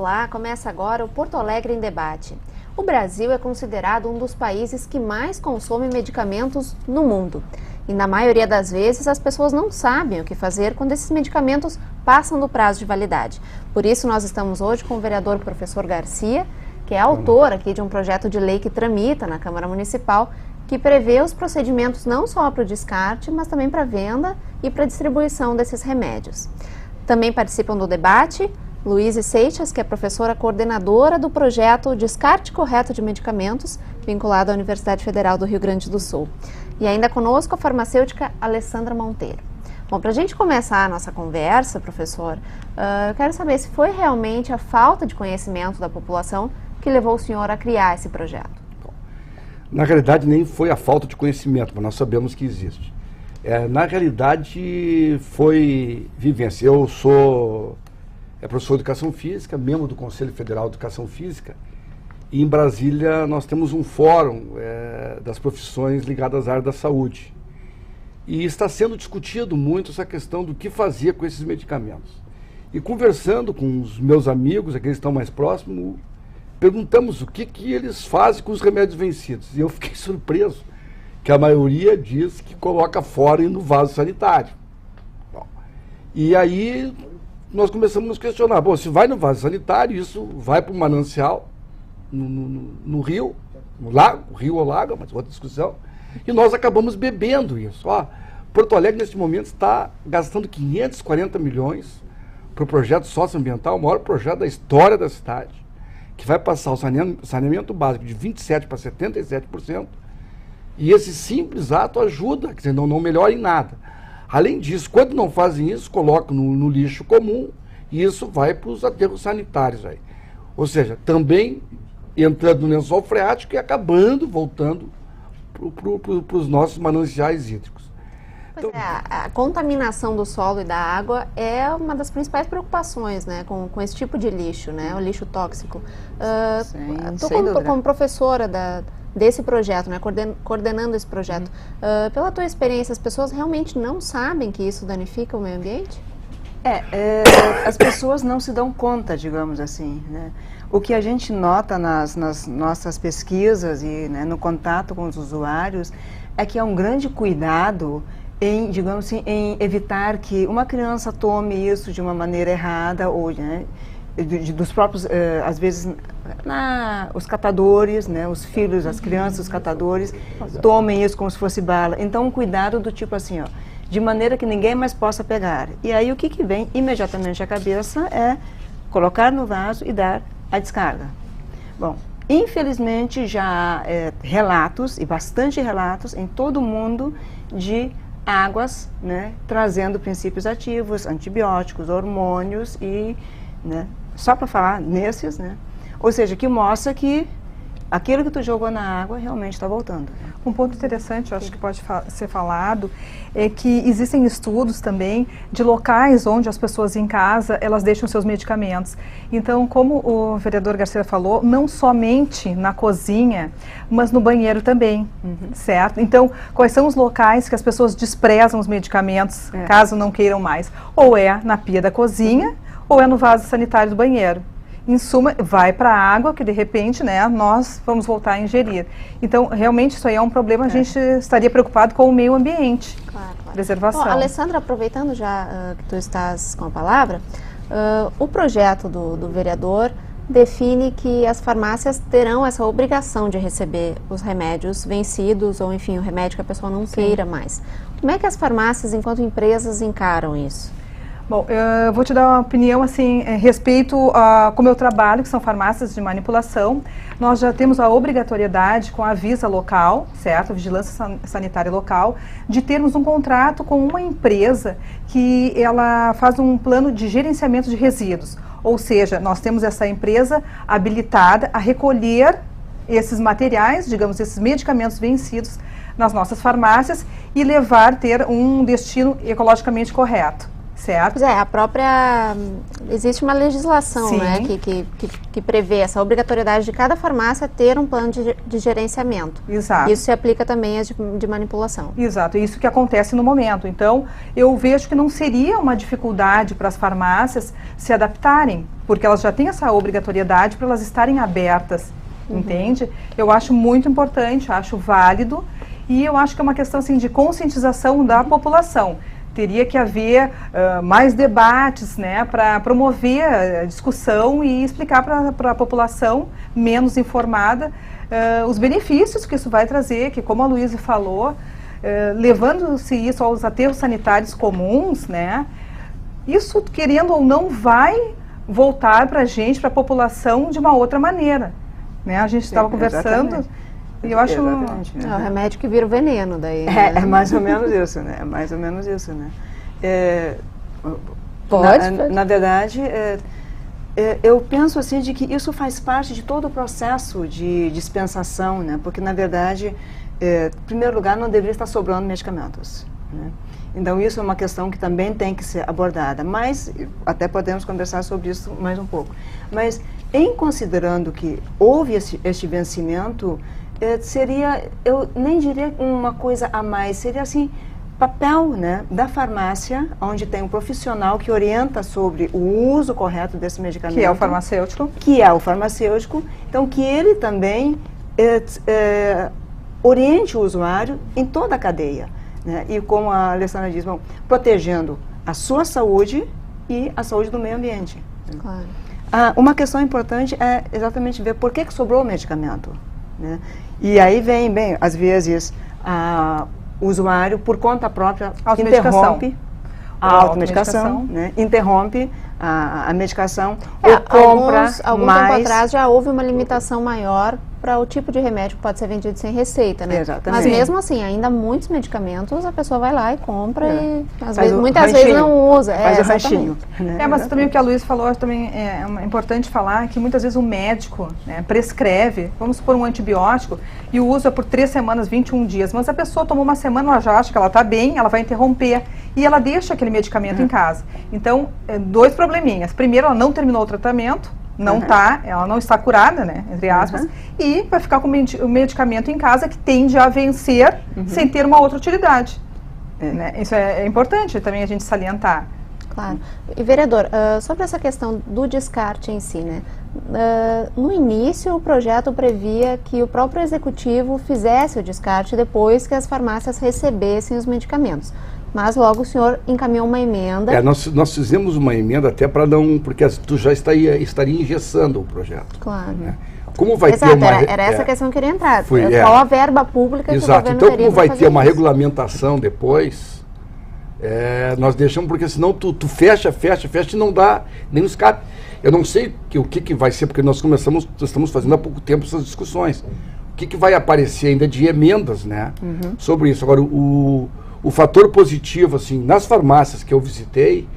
Olá, começa agora o Porto Alegre em Debate. O Brasil é considerado um dos países que mais consome medicamentos no mundo. E na maioria das vezes as pessoas não sabem o que fazer quando esses medicamentos passam do prazo de validade. Por isso nós estamos hoje com o vereador professor Garcia, que é autor aqui de um projeto de lei que tramita na Câmara Municipal, que prevê os procedimentos não só para o descarte, mas também para a venda e para a distribuição desses remédios. Também participam do debate Luíse Seixas, que é professora coordenadora do projeto Descarte Correto de Medicamentos, vinculado à Universidade Federal do Rio Grande do Sul. E ainda conosco a farmacêutica Alessandra Monteiro. Bom, para a gente começar a nossa conversa, professor, eu quero saber se foi realmente a falta de conhecimento da população que levou o senhor a criar esse projeto. Na realidade, nem foi a falta de conhecimento, mas nós sabemos que existe. Na realidade, foi vivência. Eu sou professor de Educação Física, membro do Conselho Federal de Educação Física, e em Brasília nós temos um fórum das profissões ligadas à área da saúde. E está sendo discutido muito essa questão do que fazer com esses medicamentos. E conversando com os meus amigos, aqueles que estão mais próximos, perguntamos o que eles fazem com os remédios vencidos. E eu fiquei surpreso que a maioria diz que coloca fora e no vaso sanitário. Bom, e aí nós começamos a nos questionar, bom, se vai no vaso sanitário, isso vai para o manancial, no rio, no lago, o rio ou lago, mas outra discussão, e nós acabamos bebendo isso. Porto Alegre, neste momento, está gastando 540 milhões para o projeto socioambiental, o maior projeto da história da cidade, que vai passar o saneamento básico de 27% para 77%, e esse simples ato ajuda, quer dizer, não melhora em nada. Além disso, quando não fazem isso, colocam no lixo comum e isso vai para os aterros sanitários aí. Ou seja, também entrando no lençol freático e acabando, voltando para os nossos mananciais hídricos. Pois então, a contaminação do solo e da água é uma das principais preocupações, né, com esse tipo de lixo, né, o lixo tóxico. Estou como professora desse projeto, né, coordenando esse projeto. Pela tua experiência, as pessoas realmente não sabem que isso danifica o meio ambiente? As pessoas não se dão conta, digamos assim, né? O que a gente nota nas nossas pesquisas e, né, no contato com os usuários é que há um grande cuidado em, digamos assim, em evitar que uma criança tome isso de uma maneira errada ou, né, dos próprios, às vezes, os catadores, né, os filhos, as crianças, os catadores, tomem isso como se fosse bala. Então, um cuidado do tipo assim, de maneira que ninguém mais possa pegar. E aí, o que vem imediatamente à cabeça é colocar no vaso e dar a descarga. Bom, infelizmente, já há relatos, e bastante relatos, em todo o mundo, de águas, né, trazendo princípios ativos, antibióticos, hormônios e, né, só para falar nesses, né? Ou seja, que mostra que aquilo que tu jogou na água realmente está voltando. Um ponto interessante, eu acho que pode ser falado, é que existem estudos também de locais onde as pessoas em casa, elas deixam seus medicamentos. Então, como o vereador Garcia falou, não somente na cozinha, mas no banheiro também, certo? Então, quais são os locais que as pessoas desprezam os medicamentos, caso não queiram mais? Ou é na pia da cozinha, ou é no vaso sanitário do banheiro. Em suma, vai para a água que de repente, né, nós vamos voltar a ingerir. Então, realmente isso aí é um problema, a gente estaria preocupado com o meio ambiente, claro. Preservação. Bom, Alessandra, aproveitando já que tu estás com a palavra, o projeto do vereador define que as farmácias terão essa obrigação de receber os remédios vencidos ou, enfim, o remédio que a pessoa não queira mais. Como é que as farmácias, enquanto empresas, encaram isso? Bom, eu vou te dar uma opinião, assim, respeito com o meu trabalho, que são farmácias de manipulação. Nós já temos a obrigatoriedade com a Visa local, certo? A Vigilância Sanitária Local, de termos um contrato com uma empresa que ela faz um plano de gerenciamento de resíduos. Ou seja, nós temos essa empresa habilitada a recolher esses materiais, digamos, esses medicamentos vencidos nas nossas farmácias e ter um destino ecologicamente correto. Certo? Pois a própria... Existe uma legislação, né, que prevê essa obrigatoriedade de cada farmácia ter um plano de gerenciamento. Exato. Isso se aplica também às de manipulação. Exato, isso que acontece no momento. Então, eu vejo que não seria uma dificuldade para as farmácias se adaptarem, porque elas já têm essa obrigatoriedade para elas estarem abertas, entende? Eu acho muito importante, acho válido, e eu acho que é uma questão assim, de conscientização da população. Teria que haver mais debates, né, para promover a discussão e explicar para a população menos informada os benefícios que isso vai trazer, que como a Luísa falou, levando-se isso aos aterros sanitários comuns, né, isso, querendo ou não, vai voltar para a gente, para a população, de uma outra maneira. Né? A gente estava conversando... Exatamente. E eu acho... É o remédio que vira o veneno daí. Né? É mais ou menos isso, né? É mais ou menos isso, né? Pode? Na verdade, eu penso assim de que isso faz parte de todo o processo de dispensação, né? Porque, na verdade, em primeiro lugar, não deveria estar sobrando medicamentos, né? Então, isso é uma questão que também tem que ser abordada, mas até podemos conversar sobre isso mais um pouco. Mas, em considerando que houve este vencimento, seria, eu nem diria uma coisa a mais, seria assim, papel, né, da farmácia, onde tem um profissional que orienta sobre o uso correto desse medicamento. Que é o farmacêutico. Que é o farmacêutico. Então, que ele também oriente o usuário em toda a cadeia. Né? E como a Alessandra diz, bom, protegendo a sua saúde e a saúde do meio ambiente. Claro. Uma questão importante é exatamente ver por que sobrou o medicamento. Né? E aí vem, bem, às vezes, o usuário, por conta própria, interrompe a automedicação, né? Interrompe a medicação ou compra algum mais... tempo atrás já houve uma limitação maior para o tipo de remédio que pode ser vendido sem receita, né? Exatamente. Mas mesmo assim, ainda muitos medicamentos a pessoa vai lá e compra e muitas vezes não usa. Faz o ranchinho. Né? Mas também o que a Luísa falou também é importante falar que muitas vezes o médico, né, prescreve, vamos supor, um antibiótico e o uso é por 3 semanas, 21 dias, mas a pessoa tomou uma semana, ela já acha que ela está bem, ela vai interromper e ela deixa aquele medicamento em casa. Então, 2 probleminhas. Primeiro, ela não terminou o tratamento, ela não está curada, né, entre aspas, e vai ficar com o medicamento em casa que tende a vencer sem ter uma outra utilidade. Né? Isso é importante também a gente salientar. Claro. E, vereador, sobre essa questão do descarte em si, né? No início, o projeto previa que o próprio executivo fizesse o descarte depois que as farmácias recebessem os medicamentos. Mas logo o senhor encaminhou uma emenda. Nós fizemos uma emenda até para não... Porque tu já estaria engessando o projeto. Claro. Né? Como vai Exato, ter uma... era essa questão que eu queria entrar. Qual a verba pública que o governo então teria como vai ter uma isso? regulamentação depois, nós deixamos, porque senão tu fecha e não dá nenhum escape. Eu não sei o que vai ser, porque nós estamos fazendo há pouco tempo essas discussões. O que vai aparecer ainda de emendas, né, sobre isso. Agora, o fator positivo, assim, nas farmácias que eu visitei,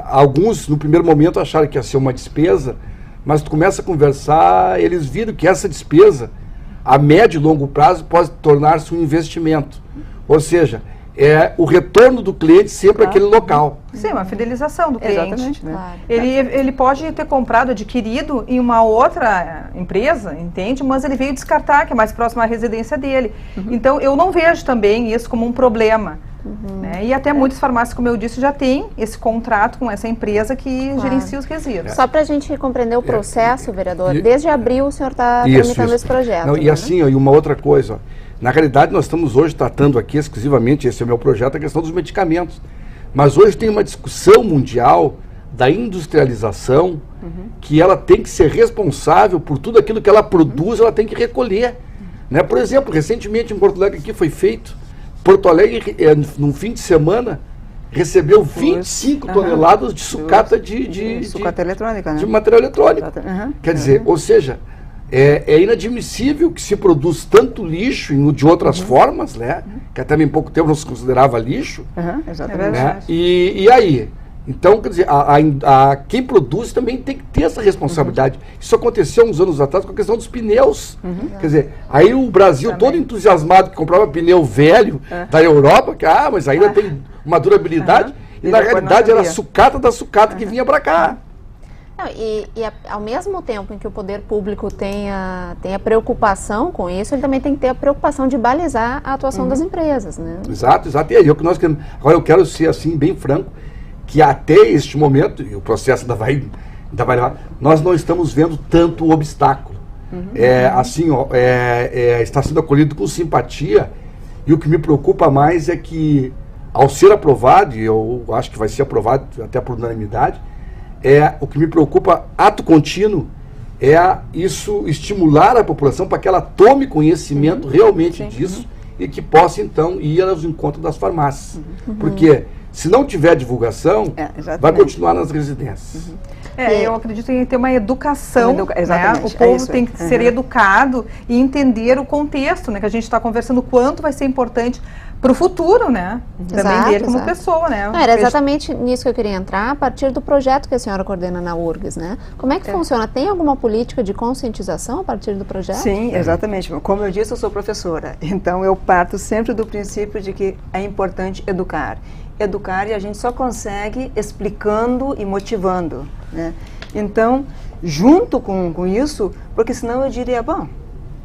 alguns no primeiro momento acharam que ia ser uma despesa, mas tu começa a conversar, eles viram que essa despesa, a médio e longo prazo, pode tornar-se um investimento. Ou seja, o retorno do cliente sempre àquele local. Sim, uma fidelização do cliente. Exatamente. Né? Claro. Ele pode ter comprado, adquirido em uma outra empresa, entende? Mas ele veio descartar, que é mais próximo à residência dele. Então, eu não vejo também isso como um problema. Né? E até muitas farmácias, como eu disse, já têm esse contrato com essa empresa que gerencia os resíduos. Só para a gente compreender o processo, vereador, desde abril o senhor está tramitando esse projeto. Não, e assim, e uma outra coisa, ó, na realidade nós estamos hoje tratando aqui exclusivamente, esse é o meu projeto, a questão dos medicamentos. Mas hoje tem uma discussão mundial da industrialização, que ela tem que ser responsável por tudo aquilo que ela produz, ela tem que recolher. Né? Por exemplo, recentemente em Porto Alegre aqui foi feito, Porto Alegre, num fim de semana, recebeu 25 toneladas de sucata de sucata eletrônica, né? De material eletrônico. Quer dizer, ou seja, é inadmissível que se produz tanto lixo de outras formas, né? Que até bem pouco tempo não se considerava lixo. Exatamente. Né? E aí? Então, quer dizer, quem produz também tem que ter essa responsabilidade. Isso aconteceu uns anos atrás com a questão dos pneus. Quer dizer, aí o Brasil todo entusiasmado que comprava pneu velho da Europa, que mas ainda tem uma durabilidade, e na realidade era a sucata da sucata que vinha para cá. Não, e ao mesmo tempo em que o poder público tem a preocupação com isso, ele também tem que ter a preocupação de balizar a atuação das empresas, né? Exato. E aí é o que nós queremos. Agora eu quero ser assim, bem franco, que até este momento, e o processo ainda vai levar, nós não estamos vendo tanto obstáculo. Está sendo acolhido com simpatia, e o que me preocupa mais é que, ao ser aprovado, e eu acho que vai ser aprovado até por unanimidade, o que me preocupa, ato contínuo, isso estimular a população para que ela tome conhecimento realmente disso e que possa, então, ir aos encontros das farmácias. Porque, se não tiver divulgação, vai continuar nas residências. Eu acredito em ter uma educação, né? O povo tem que ser educado e entender o contexto, né? Que a gente está conversando, o quanto vai ser importante para o futuro, né? Também dele como pessoa, né? Não, era exatamente nisso que eu queria entrar, a partir do projeto que a senhora coordena na URGS, né? Como é que funciona? Tem alguma política de conscientização a partir do projeto? Sim, exatamente. Como eu disse, eu sou professora, então eu parto sempre do princípio de que é importante educar. Educar, e a gente só consegue explicando e motivando, né? Então, junto com isso, porque senão eu diria, bom,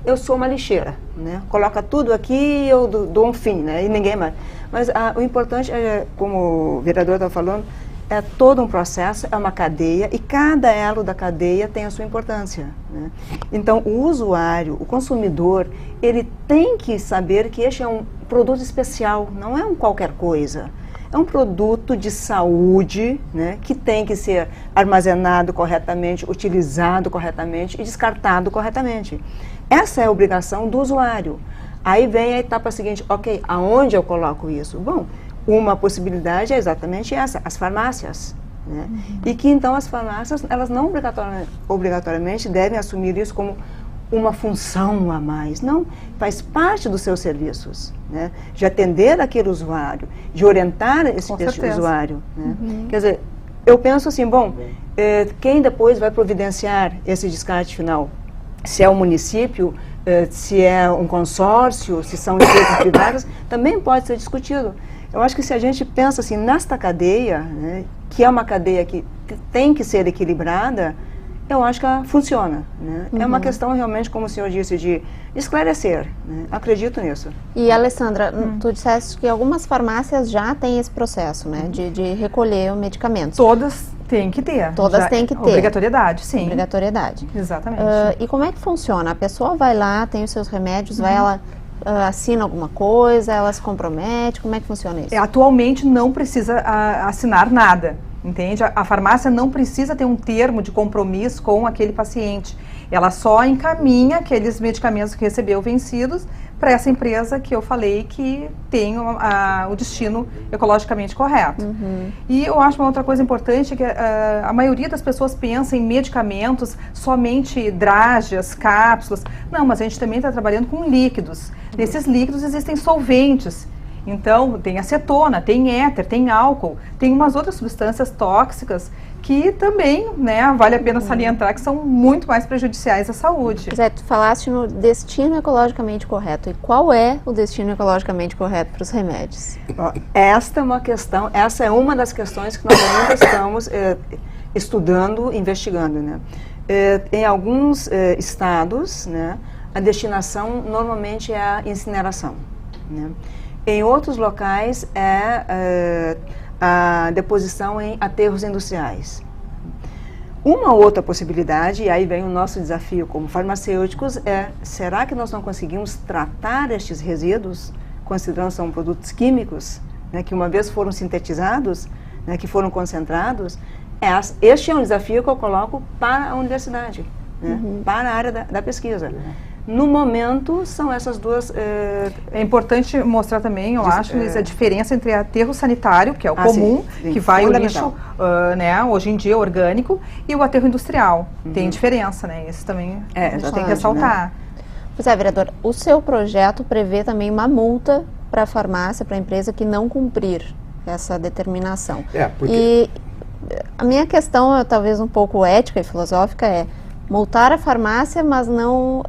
eu sou uma lixeira, né? Coloca tudo aqui e eu dou um fim, né? E ninguém mais. Mas o importante é, como o vereador está falando, é todo um processo, é uma cadeia, e cada elo da cadeia tem a sua importância, né? Então, o usuário, o consumidor, ele tem que saber que este é um produto especial, não é um qualquer coisa. É um produto de saúde, né, que tem que ser armazenado corretamente, utilizado corretamente e descartado corretamente. Essa é a obrigação do usuário. Aí vem a etapa seguinte, ok, aonde eu coloco isso? Bom, uma possibilidade é exatamente essa, as farmácias, né? E que então as farmácias, elas não obrigatoriamente devem assumir isso como uma função a mais, não, faz parte dos seus serviços, né? De atender aquele usuário, de orientar esse usuário, né? Quer dizer, eu penso assim, bom, quem depois vai providenciar esse descarte final? Se é o município, se é um consórcio, se são empresas privadas, também pode ser discutido. Eu acho que se a gente pensa assim, nesta cadeia, né, que é uma cadeia que tem que ser equilibrada, eu acho que ela funciona, né? É uma questão realmente, como o senhor disse, de esclarecer, né? Acredito nisso. E, Alessandra, tu disseste que algumas farmácias já têm esse processo, né? De recolher o medicamento. Todas têm que ter. Todas têm que ter. Obrigatoriedade, sim. Obrigatoriedade. Exatamente. E como é que funciona? A pessoa vai lá, tem os seus remédios, vai ela... assina alguma coisa, ela se compromete, como é que funciona isso? Atualmente não precisa assinar nada, entende? A farmácia não precisa ter um termo de compromisso com aquele paciente. Ela só encaminha aqueles medicamentos que recebeu vencidos para essa empresa que eu falei que tem o destino ecologicamente correto. E eu acho uma outra coisa importante que a maioria das pessoas pensa em medicamentos, somente drágeas, cápsulas. Não, mas a gente também está trabalhando com líquidos. Nesses líquidos existem solventes. Então, tem acetona, tem éter, tem álcool, tem umas outras substâncias tóxicas que também, né, vale a pena salientar que são muito mais prejudiciais à saúde. Zé, tu falaste no destino ecologicamente correto. E qual é o destino ecologicamente correto para os remédios? Esta é uma questão, essa é uma das questões que nós ainda estamos estudando, investigando, né? Em alguns estados, né, a destinação normalmente é a incineração, né? Em outros locais é a deposição em aterros industriais. Uma outra possibilidade, e aí vem o nosso desafio como farmacêuticos, será que nós não conseguimos tratar estes resíduos, considerando que são produtos químicos, né, que uma vez foram sintetizados, né, que foram concentrados? Este é um desafio que eu coloco para a universidade, né, para a área da pesquisa. No momento, são essas duas... É importante mostrar também, eu acho, Luiz, a diferença entre aterro sanitário, que é o comum, sim, que vai o lixo, né, hoje em dia, orgânico, e o aterro industrial. Tem diferença, né? Isso também a gente tem que ressaltar. Né? Pois é, vereador, o seu projeto prevê também uma multa para a farmácia, para a empresa que não cumprir essa determinação. E a minha questão, talvez um pouco ética e filosófica, é multar a farmácia, mas não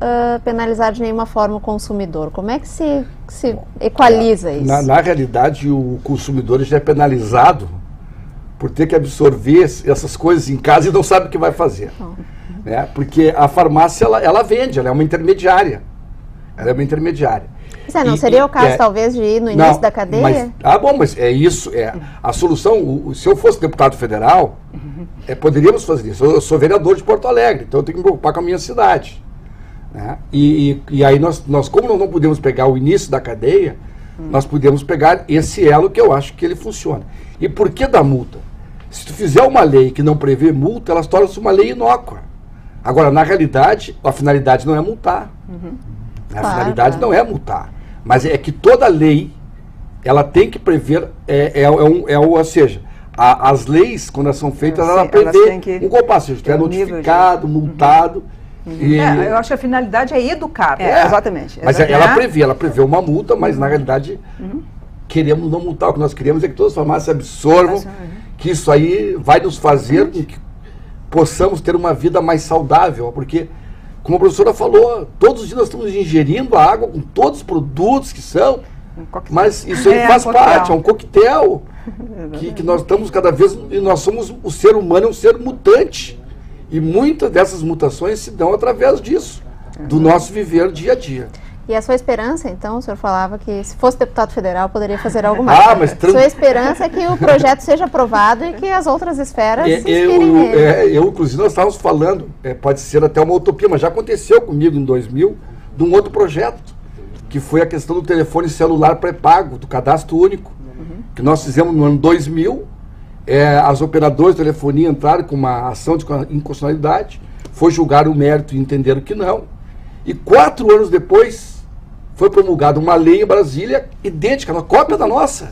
penalizar de nenhuma forma o consumidor. Como é que se equaliza isso? Na realidade, o consumidor já é penalizado por ter que absorver essas coisas em casa e não sabe o que vai fazer. Né? Porque a farmácia, ela vende, ela é uma intermediária. Ela é uma intermediária. Não seria o caso, talvez, de ir no início da cadeia? Mas é isso. A solução, se eu fosse deputado federal, poderíamos fazer isso. Eu sou vereador de Porto Alegre, então eu tenho que me preocupar com a minha cidade. Né? E aí nós, como nós não podemos pegar o início da cadeia, nós podemos pegar esse elo que eu acho que ele funciona. E por que da multa? Se tu fizer uma lei que não prevê multa, ela torna-se uma lei inócua. Agora, na realidade, a finalidade não é multar. A finalidade não é multar. Mas é que toda lei, ela tem que prever, ou seja, as leis, quando elas são feitas, ela prevê um compasso. Se tu é notificado, multado. Eu acho que a finalidade é educar. Exatamente. Mas ela prevê uma multa, mas na realidade queremos não multar. O que nós queremos é que todas as farmácias absorvam que isso aí vai nos fazer com que possamos ter uma vida mais saudável, porque, como a professora falou, todos os dias nós estamos ingerindo a água com todos os produtos que são, mas isso aí faz parte, é um coquetel que nós estamos cada vez, e nós somos, o ser humano é um ser mutante, e muitas dessas mutações se dão através disso, do nosso viver dia a dia. E a sua esperança, então, o senhor falava que se fosse deputado federal poderia fazer algo mais. Sua esperança é que o projeto seja aprovado e que as outras esferas se inspirem nele. Inclusive, nós estávamos falando, pode ser até uma utopia, mas já aconteceu comigo em 2000, de um outro projeto, que foi a questão do telefone celular pré-pago, do cadastro único, que nós fizemos no ano 2000, as operadoras de telefonia entraram com uma ação de inconstitucionalidade, foi julgar o mérito e entenderam que não, e 4 anos depois foi promulgada uma lei em Brasília idêntica, uma cópia da nossa.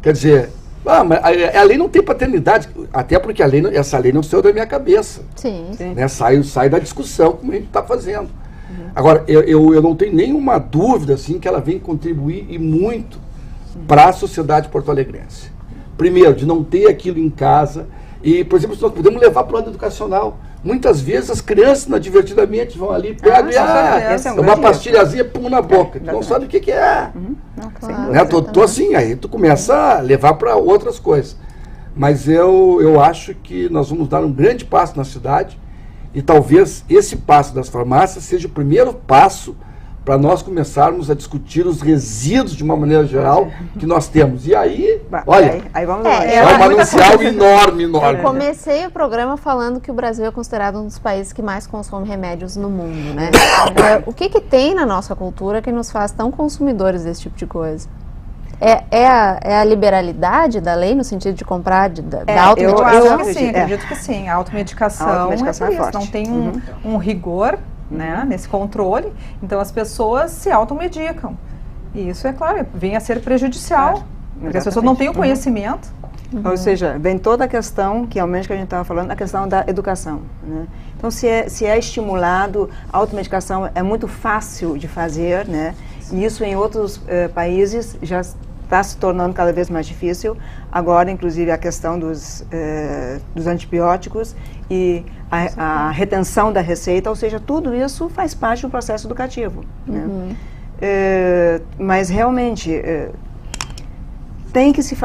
Quer dizer, mas a lei não tem paternidade, até porque essa lei não saiu da minha cabeça. Sim. Né? Sai da discussão, como a gente está fazendo. Agora, eu não tenho nenhuma dúvida assim, que ela vem contribuir e muito para a sociedade porto-alegrense. Primeiro, de não ter aquilo em casa. E, por exemplo, nós podemos levar para o lado educacional. Muitas vezes as crianças, divertidamente, vão ali, pegam uma pastilhazinha, pum, na boca. Tu não sabe o que é. Né? Tô assim, aí tu começa a levar para outras coisas. Mas eu acho que nós vamos dar um grande passo na cidade, e talvez esse passo das farmácias seja o primeiro passo para nós começarmos a discutir os resíduos de uma maneira geral que nós temos. E aí, olha, aí vamos lá. É um manancial enorme. Eu comecei o programa falando que o Brasil é considerado um dos países que mais consome remédios no mundo, né? O que tem na nossa cultura que nos faz tão consumidores desse tipo de coisa? É a liberalidade da lei no sentido de comprar da automedicação? Eu acho que sim, acredito que sim. A automedicação é forte. Não tem um rigor, né, nesse controle, então as pessoas se automedicam. E isso, é claro, vem a ser prejudicial, porque as pessoas não têm o conhecimento. Ou seja, vem toda a questão, que realmente que a gente estava falando, a questão da educação. Né? Então, se é estimulado, a automedicação é muito fácil de fazer, né? E isso em outros países já está se tornando cada vez mais difícil. Agora, inclusive, a questão dos antibióticos e a retenção da receita, ou seja, tudo isso faz parte do processo educativo. Né? Mas, realmente, tem que se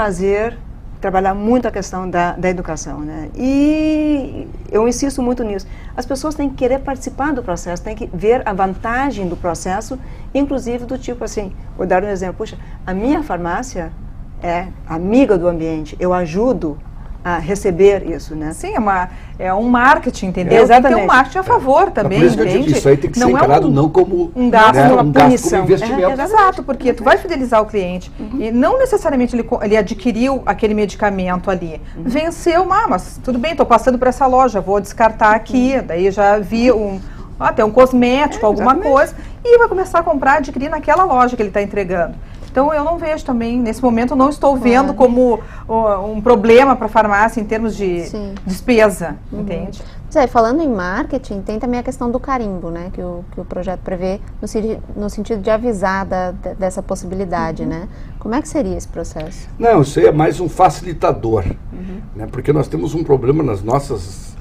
trabalhar muito a questão da educação, né? E eu insisto muito nisso. As pessoas têm que querer participar do processo, têm que ver a vantagem do processo, inclusive do tipo assim, vou dar um exemplo, puxa, a minha farmácia é amiga do ambiente, eu ajudo a receber isso, né? Sim, é um marketing, entendeu? Exatamente. Tem que ter um marketing a favor também, por isso que eu digo, isso aí tem que ser encarado não como um gasto, uma punição. Como investimento. Exato, porque tu vai fidelizar o cliente e não necessariamente ele adquiriu aquele medicamento ali. Venceu, mas tudo bem, estou passando por essa loja, vou descartar aqui, daí já vi até um cosmético, alguma coisa, e vai começar a comprar, adquirir naquela loja que ele está entregando. Então, eu não vejo também, nesse momento, não estou vendo como um problema para a farmácia em termos de despesa, entende? Falando em marketing, tem também a questão do carimbo, né? Que o projeto prevê no sentido de avisar dessa possibilidade, né? Como é que seria esse processo? Não, isso aí é mais um facilitador, né? Porque nós temos um problema nas nossas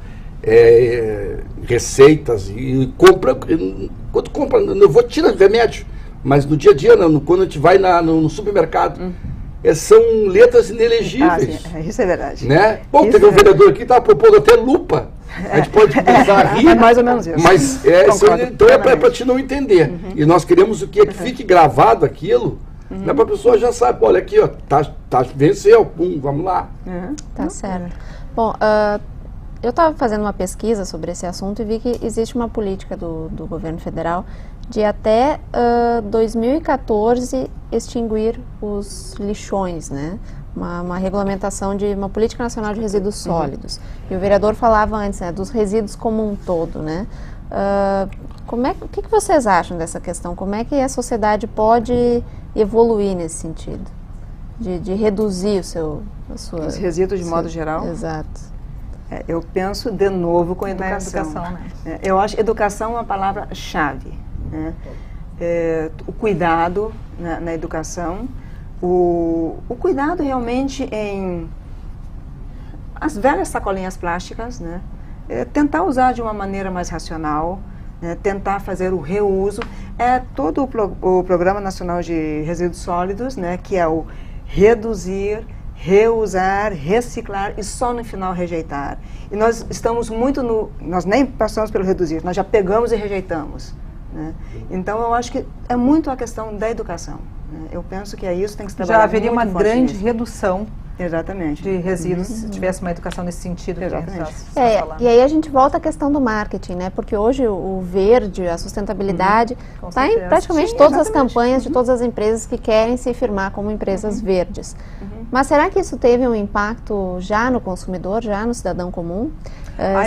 receitas e compra. Quando compra, eu vou tirar remédio. Mas no dia a dia, quando a gente vai no supermercado, são letras inelegíveis. Isso é verdade. Né? Bom, teve um vereador aqui que estava propondo até lupa A gente pode começar a rir, mais ou menos isso. Mas então é para te não entender. E nós queremos o que fique gravado aquilo, né, para a pessoa já sabe, olha aqui, ó, venceu, pum, vamos lá. Tá certo. Bom, eu estava fazendo uma pesquisa sobre esse assunto e vi que existe uma política do governo federal de até 2014 extinguir os lixões, né? Uma regulamentação de uma política nacional de resíduos sólidos. E o vereador falava antes, né, dos resíduos como um todo, né? O que vocês acham dessa questão? Como é que a sociedade pode evoluir nesse sentido? De reduzir os resíduos de modo geral? Exato. Eu penso de novo com educação. Né? Eu acho que educação é uma palavra-chave. Né? O cuidado na educação, o cuidado realmente em as velhas sacolinhas plásticas, né? Tentar usar de uma maneira mais racional, né? Tentar fazer o reuso. Todo o Programa Nacional de Resíduos Sólidos, né? Que é o reduzir, reusar, reciclar e só no final rejeitar. E nós estamos muito nós nem passamos pelo reduzir, nós já pegamos e rejeitamos. Né? Então eu acho que é muito a questão da educação. Né? Eu penso que isso tem que se trabalhar. Já haveria uma grande redução. Exatamente. De resíduos, se tivesse uma educação nesse sentido. Exatamente. E aí a gente volta à questão do marketing, né? Porque hoje o verde, a sustentabilidade, está em praticamente todas as campanhas de todas as empresas que querem se firmar como empresas verdes. Mas será que isso teve um impacto já no consumidor, já no cidadão comum?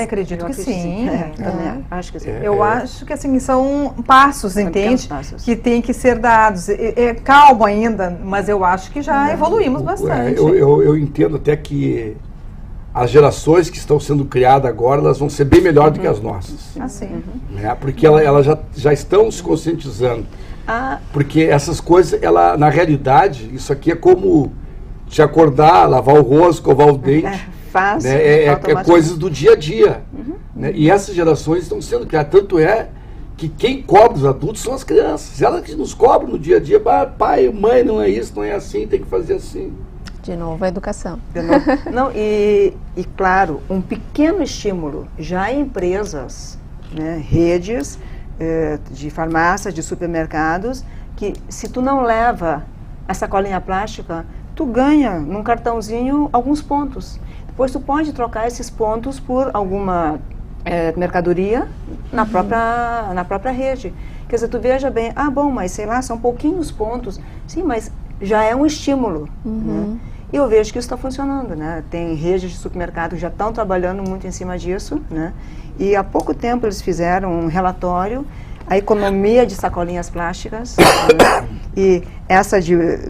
Acredito que sim. Acho que sim. Eu acho que assim, são passos, entende? Passos. Que tem que ser dados. Calmo ainda, mas eu acho que já evoluímos bastante. Eu entendo até que as gerações que estão sendo criadas agora, elas vão ser bem melhor do que as nossas. Assim. Né? Porque elas já estão se conscientizando. Porque essas coisas, na realidade, isso aqui é como te acordar, lavar o rosto, escovar o dente. Fácil. Né? É coisas do dia a dia. Né? E essas gerações estão sendo criadas. Tanto é que quem cobra os adultos são as crianças. Elas que nos cobram no dia a dia. Pai, mãe, não é isso, não é assim, tem que fazer assim. De novo, a educação. Não, e claro, um pequeno estímulo. Já em empresas, né, redes de farmácias, de supermercados, que se tu não leva a sacolinha plástica, tu ganha num cartãozinho alguns pontos. Depois tu pode trocar esses pontos por alguma mercadoria na própria rede. Quer dizer, tu veja bem, bom, mas sei lá, são pouquinhos pontos. Sim, mas já é um estímulo. Né? E eu vejo que isso está funcionando, né? Tem redes de supermercado que já estão trabalhando muito em cima disso, né? E há pouco tempo eles fizeram um relatório, a economia de sacolinhas plásticas, né? E essa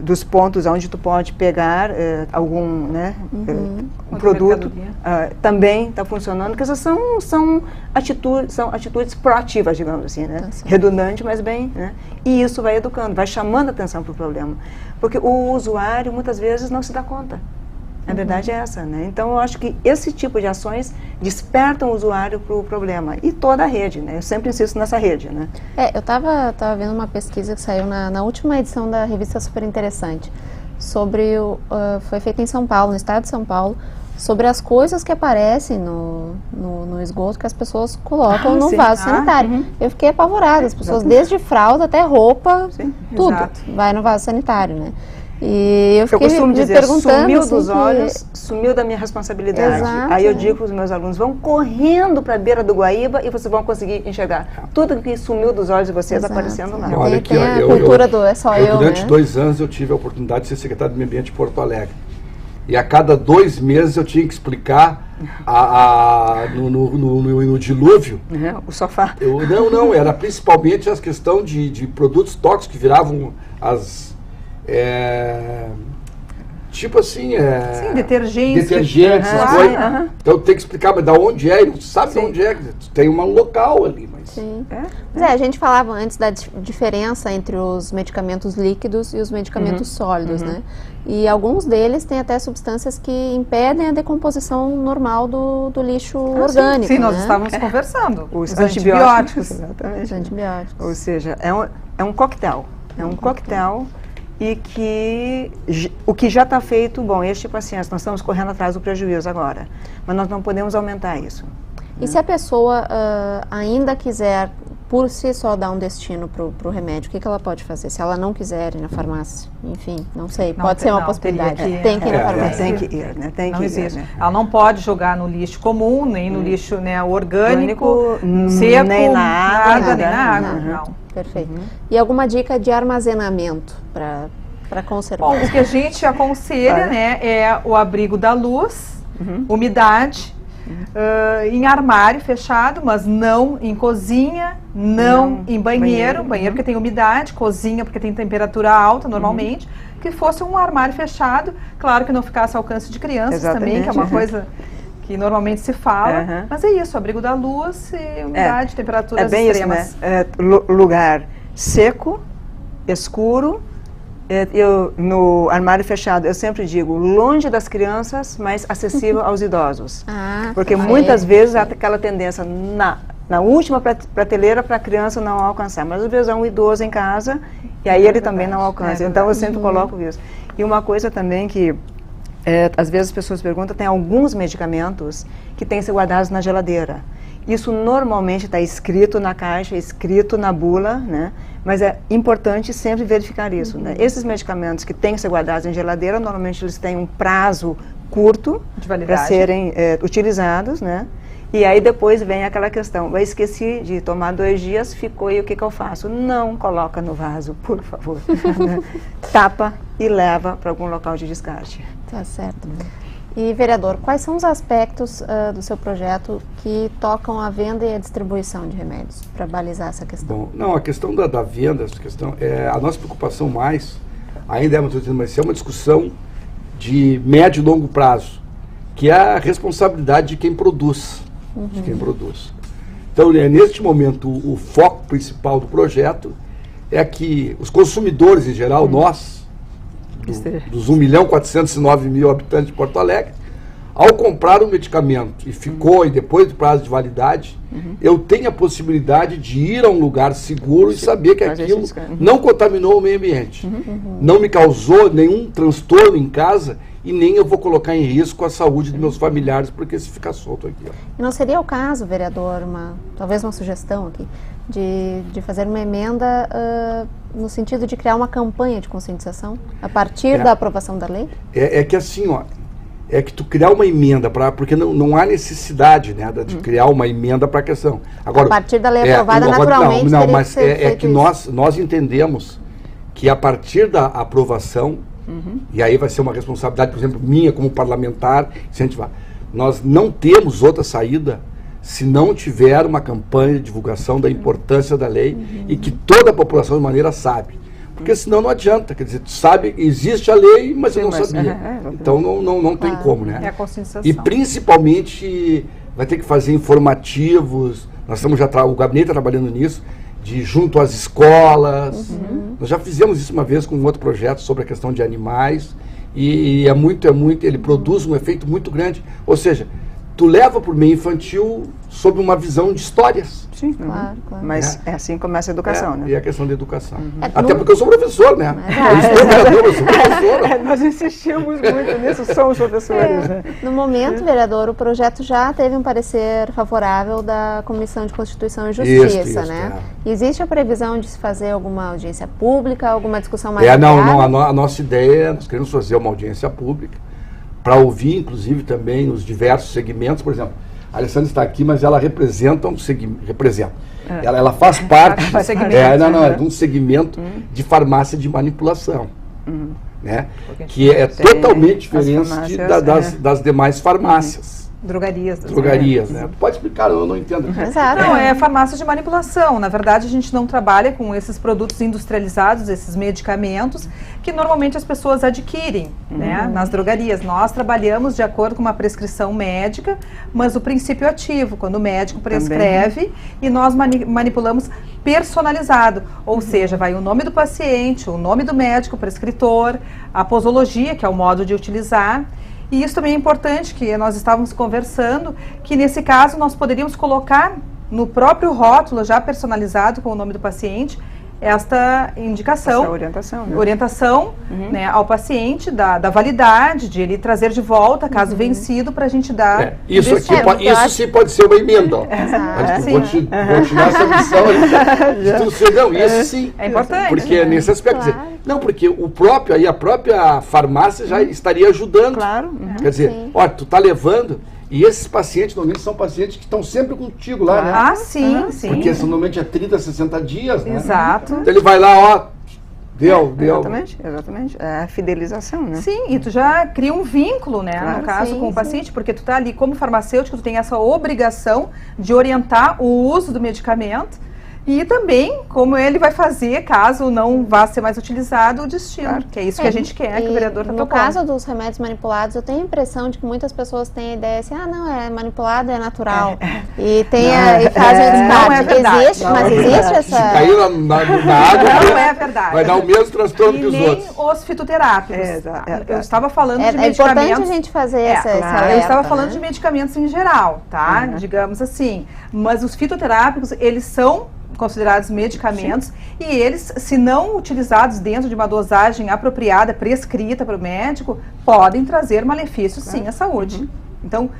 dos pontos onde tu pode pegar algum, né, um produto, também está funcionando, porque essas são atitudes proativas, digamos assim, né? Redundante, mas bem, né? E isso vai educando, vai chamando a atenção para o problema, porque o usuário muitas vezes não se dá conta. A verdade é essa, né? Então eu acho que esse tipo de ações despertam o usuário para o problema. E toda a rede, né? Eu sempre insisto nessa rede, né? Eu estava vendo uma pesquisa que saiu na última edição da revista Super Interessante, foi feita em São Paulo, no estado de São Paulo, sobre as coisas que aparecem no esgoto que as pessoas colocam no vaso sanitário. Eu fiquei apavorada, as pessoas desde fralda até roupa, tudo vai no vaso sanitário, né? E eu fiquei me perguntando, sumiu dos olhos, sumiu da minha responsabilidade. Exato. Aí eu digo para os meus alunos, vão correndo para a beira do Guaíba e vocês vão conseguir enxergar tudo que sumiu dos olhos de vocês aparecendo lá. Olha aqui, a cultura do é só eu, durante né? 2 anos eu tive a oportunidade de ser secretário de Meio Ambiente de Porto Alegre. E a cada 2 meses eu tinha que explicar no dilúvio. O sofá. Não, era principalmente as questões de produtos tóxicos que viravam tipo assim, sim, detergentes, essas coisas. Então tem que explicar, mas da onde é, não sabe de onde é, tem um local ali. Mas... Sim. Mas a gente falava antes da diferença entre os medicamentos líquidos e os medicamentos sólidos, né? E alguns deles têm até substâncias que impedem a decomposição normal do lixo orgânico. Sim, nós estávamos conversando. Os antibióticos. Exatamente. Os antibióticos. Ou seja, é um coquetel. É um coquetel. E que o que já está feito, bom, este paciente, nós estamos correndo atrás do prejuízo agora, mas nós não podemos aumentar isso. E se a pessoa ainda quiser, por si só, dar um destino para o remédio, o que ela pode fazer? Se ela não quiser ir na farmácia, enfim, não sei, pode ser uma possibilidade. Tem que ir na farmácia. Tem que ir, né? Tem não que existe. ir, né? Ela não pode jogar no lixo comum, nem no lixo, né, orgânico, seco, nem na água, nem na água. Não. Perfeito. E alguma dica de armazenamento para conservar? Bom, o que a gente aconselha, né, é o abrigo da luz, umidade, em armário fechado, mas não em cozinha, não em banheiro porque tem umidade, cozinha porque tem temperatura alta normalmente, que fosse um armário fechado, claro que não ficasse ao alcance de crianças também, que é uma coisa que normalmente se fala, mas é isso, abrigo da luz e umidade, temperaturas extremas. Isso, né? Lugar seco, escuro. No armário fechado, eu sempre digo, longe das crianças, mas acessível aos idosos. Porque muitas vezes há aquela tendência na última prateleira para a criança não alcançar. Mas às vezes há um idoso em casa e aí ele também não alcança. Então eu sempre coloco isso. E uma coisa também que às vezes as pessoas perguntam, tem alguns medicamentos que têm que ser guardados na geladeira. Isso normalmente está escrito na caixa, escrito na bula, né? Mas é importante sempre verificar isso, né? Esses medicamentos que têm que ser guardados em geladeira, normalmente eles têm um prazo curto para serem utilizados, né? E aí depois vem aquela questão, eu esqueci de tomar 2 dias, ficou e o que eu faço? Não coloca no vaso, por favor. Tapa e leva para algum local de descarte. Tá certo. E, vereador, quais são os aspectos do seu projeto que tocam a venda e a distribuição de remédios, para balizar essa questão? Bom, não, a questão da venda, essa questão, a nossa preocupação mais, ainda mas é uma discussão de médio e longo prazo, que é a responsabilidade de quem produz. Então, neste momento, o foco principal do projeto é que os consumidores, em geral, nós, dos 1.409.000 habitantes de Porto Alegre, ao comprar um medicamento e ficou, e depois do prazo de validade, eu tenho a possibilidade de ir a um lugar seguro e saber que aquilo não contaminou o meio ambiente, não me causou nenhum transtorno em casa e nem eu vou colocar em risco a saúde dos meus familiares porque se ficar solto aqui. Não seria o caso, vereador, talvez uma sugestão aqui, de fazer uma emenda no sentido de criar uma campanha de conscientização a partir da aprovação da lei? É que assim, ó, é que tu criar uma emenda porque não há necessidade, né, de criar uma emenda para a questão. Agora, a partir da lei aprovada, naturalmente, não, mas é que nós entendemos que a partir da aprovação, e aí vai ser uma responsabilidade, por exemplo, minha como parlamentar, incentivar. Nós não temos outra saída se não tiver uma campanha de divulgação da importância da lei e que toda a população de maneira sabe. Porque senão não adianta, quer dizer, tu sabe, existe a lei, mas eu não sabia. Então não tem como, né? É a conscientização. E principalmente vai ter que fazer informativos, nós estamos o gabinete está trabalhando nisso, junto às escolas. Nós já fizemos isso uma vez com um outro projeto sobre a questão de animais e ele produz um efeito muito grande. Ou seja, tu leva para o meio infantil sob uma visão de histórias. Sim, claro. Mas é assim que começa a educação, né? E a questão da educação. Até porque eu sou professor, né? Eu sou professor. Nós insistimos muito nisso, somos professores. Né? No momento, vereador, o projeto já teve um parecer favorável da Comissão de Constituição e Justiça, né? Existe a previsão de se fazer alguma audiência pública, alguma discussão mais a nossa ideia, nós queremos fazer uma audiência pública para ouvir, inclusive, também os diversos segmentos. Por exemplo, a Alessandra está aqui, mas ela representa um segmento. Ela faz parte de um segmento de farmácia de manipulação. Né? Que é totalmente diferente das demais farmácias. Drogarias, né? Tu pode explicar, eu não entendo. Exato. Não, é farmácia de manipulação. Na verdade, a gente não trabalha com esses produtos industrializados, esses medicamentos, que normalmente as pessoas adquirem, né, nas drogarias. Nós trabalhamos de acordo com uma prescrição médica, mas o princípio ativo, quando o médico prescreve, e nós manipulamos personalizado, ou seja, vai o nome do paciente, o nome do médico, o prescritor, a posologia, que é o modo de utilizar. E isso também é importante, que nós estávamos conversando, que nesse caso nós poderíamos colocar no próprio rótulo, já personalizado com o nome do paciente, esta indicação, essa orientação, né? orientação né, ao paciente da validade de ele trazer de volta, caso vencido, para a gente dar Isso sim pode ser uma emenda. Mas tu continuar essa missão, não, isso sim. É importante. Porque nesse aspecto, claro. Não, porque a própria farmácia já estaria ajudando. Claro. Quer dizer, olha, tu tá levando. E esses pacientes, normalmente, são pacientes que estão sempre contigo lá, né? Ah, sim, sim. Porque normalmente é 30, 60 dias, né? Exato. Então ele vai lá, ó, deu. Exatamente. É a fidelização, né? Sim, e tu já cria um vínculo, né? Claro, no caso, com o paciente, porque tu tá ali como farmacêutico, tu tem essa obrigação de orientar o uso do medicamento. E também como ele vai fazer, caso não vá ser mais utilizado, o destino. Claro. Que é isso que a gente quer, que o vereador está propondo. No caso dos remédios manipulados, eu tenho a impressão de que muitas pessoas têm a ideia assim, não, é manipulado, é natural. E fazem descarte. Não é verdade. Existe essa... Se cair na água, não é verdade. Vai dar o mesmo transtorno que os outros. E nem os fitoterápicos. Eu estava falando de medicamentos... É importante a gente fazer esse alerta, eu estava falando de medicamentos em geral, tá? Digamos assim. Mas os fitoterápicos, eles são considerados medicamentos. Sim. E eles, se não utilizados dentro de uma dosagem apropriada, prescrita para o médico, podem trazer malefícios, sim, à saúde. Então,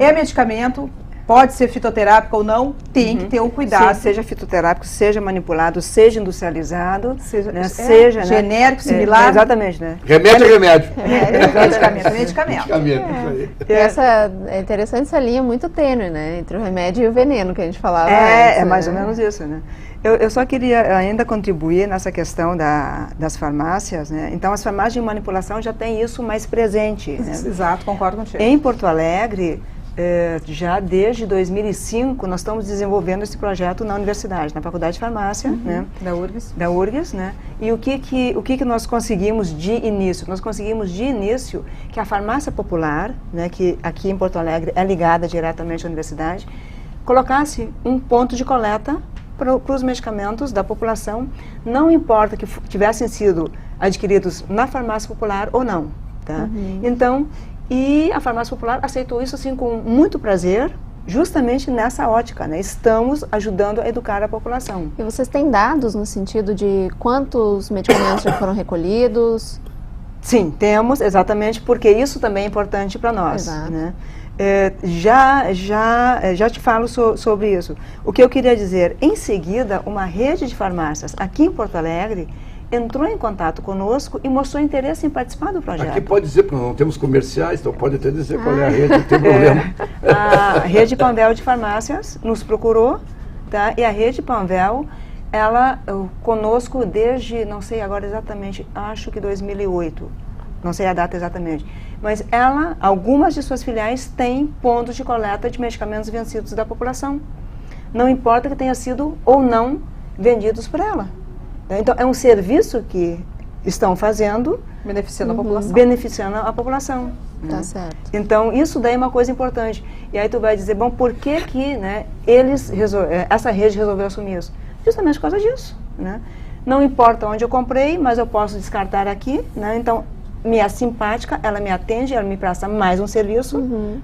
é medicamento, pode ser fitoterápico ou não, tem que ter um cuidado. Sim, seja fitoterápico, seja manipulado, seja industrialização, seja genérico, similar. Exatamente, né? Remédio é remédio. Medicamento é medicamento. Essa, é interessante essa linha muito tênue, né? Entre o remédio e o veneno que a gente falava antes, é mais ou menos isso, né? Eu só queria ainda contribuir nessa questão das farmácias, né? Então, as farmácias de manipulação já têm isso mais presente. Né? Exato, concordo contigo. Em Porto Alegre, já desde 2005, nós estamos desenvolvendo esse projeto na universidade, na Faculdade de Farmácia, né? Da URGS, né? E o que nós conseguimos de início? Nós conseguimos de início que a farmácia popular, né, que aqui em Porto Alegre é ligada diretamente à universidade, colocasse um ponto de coleta para os medicamentos da população, não importa que tivessem sido adquiridos na farmácia popular ou não, tá? Então, e a farmácia popular aceitou isso assim com muito prazer, justamente nessa ótica, né? Estamos ajudando a educar a população. E vocês têm dados no sentido de quantos medicamentos já foram recolhidos? Sim, temos, exatamente, porque isso também é importante para nós. Exato. Né? Já te falo sobre isso. O que eu queria dizer, em seguida, uma rede de farmácias aqui em Porto Alegre entrou em contato conosco e mostrou interesse em participar do projeto. Aqui pode dizer, porque não temos comerciais, então pode até dizer qual é a rede, não tem problema. A Rede Panvel de Farmácias nos procurou, tá? E a Rede Panvel, ela conosco desde, não sei agora exatamente, acho que 2008, não sei a data exatamente, mas algumas de suas filiais têm pontos de coleta de medicamentos vencidos da população. Não importa que tenha sido ou não vendidos por ela. Então, é um serviço que estão fazendo... Beneficiando a população. Beneficiando a população. Tá certo. Então, isso daí é uma coisa importante. E aí tu vai dizer, bom, por que né, essa rede resolveu assumir isso? Justamente por causa disso. Né? Não importa onde eu comprei, mas eu posso descartar aqui. Né? Então, me é simpática, ela me atende, ela me presta mais um serviço.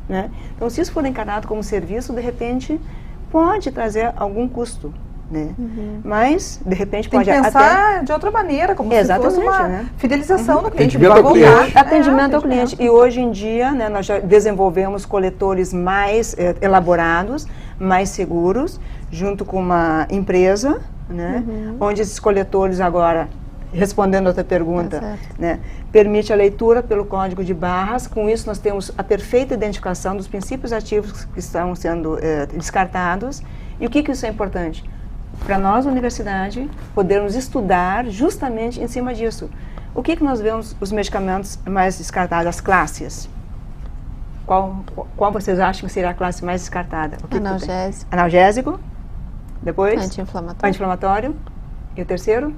Né? Então, se isso for encarado como serviço, de repente, pode trazer algum custo. Né? Mas, de repente, tem pode que pensar de outra maneira, como se fosse uma fidelização do cliente. Atendimento ao cliente. E hoje em dia, né, nós já desenvolvemos coletores mais elaborados, mais seguros, junto com uma empresa, né, onde esses coletores agora, respondendo a tua pergunta, né, permite a leitura pelo código de barras. Com isso, nós temos a perfeita identificação dos princípios ativos que estão sendo descartados. E o que isso é importante? Para nós, universidade, podermos estudar justamente em cima disso. O que nós vemos os medicamentos mais descartados, as classes? Qual vocês acham que seria a classe mais descartada? Analgésico. Analgésico. Depois? Anti-inflamatório. Anti-inflamatório. E o terceiro?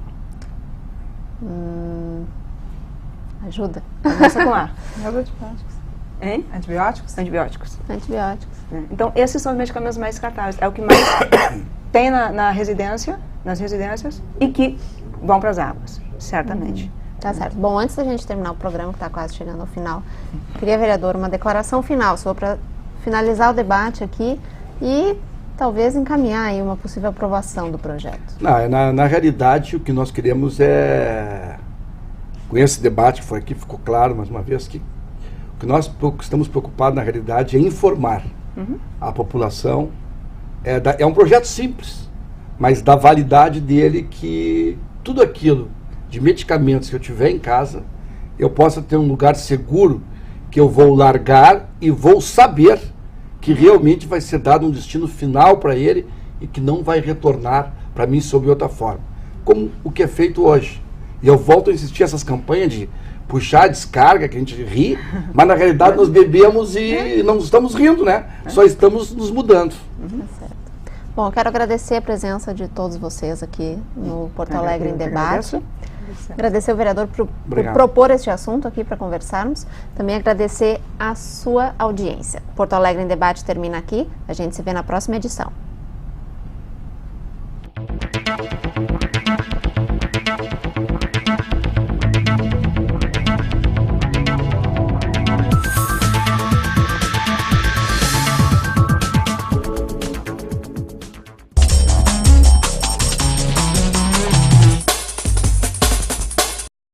Ajuda. Começa com A. Antibióticos. Hein? Antibióticos? Antibióticos. Então, esses são os medicamentos mais descartáveis. É o que mais tem nas residências e que vão para as águas, certamente. Tá certo. Bom, antes da gente terminar o programa, que está quase chegando ao final, queria, vereador, uma declaração final, só para finalizar o debate aqui e talvez encaminhar aí uma possível aprovação do projeto? Na realidade, o que nós queremos é, com esse debate que foi aqui, ficou claro mais uma vez, que o que nós estamos preocupados na realidade é informar a população. É um projeto simples, mas da validade dele, que tudo aquilo de medicamentos que eu tiver em casa, eu possa ter um lugar seguro que eu vou largar e vou saber que realmente vai ser dado um destino final para ele e que não vai retornar para mim sob outra forma, como o que é feito hoje. E eu volto a insistir, essas campanhas de puxar a descarga, que a gente ri, mas na realidade nós bebemos e não estamos rindo, né? Só estamos nos mudando. Tá certo. Bom, eu quero agradecer a presença de todos vocês aqui no Porto Alegre em Debate. Agradecer ao vereador por propor este assunto aqui para conversarmos. Também agradecer a sua audiência. Porto Alegre em Debate termina aqui. A gente se vê na próxima edição.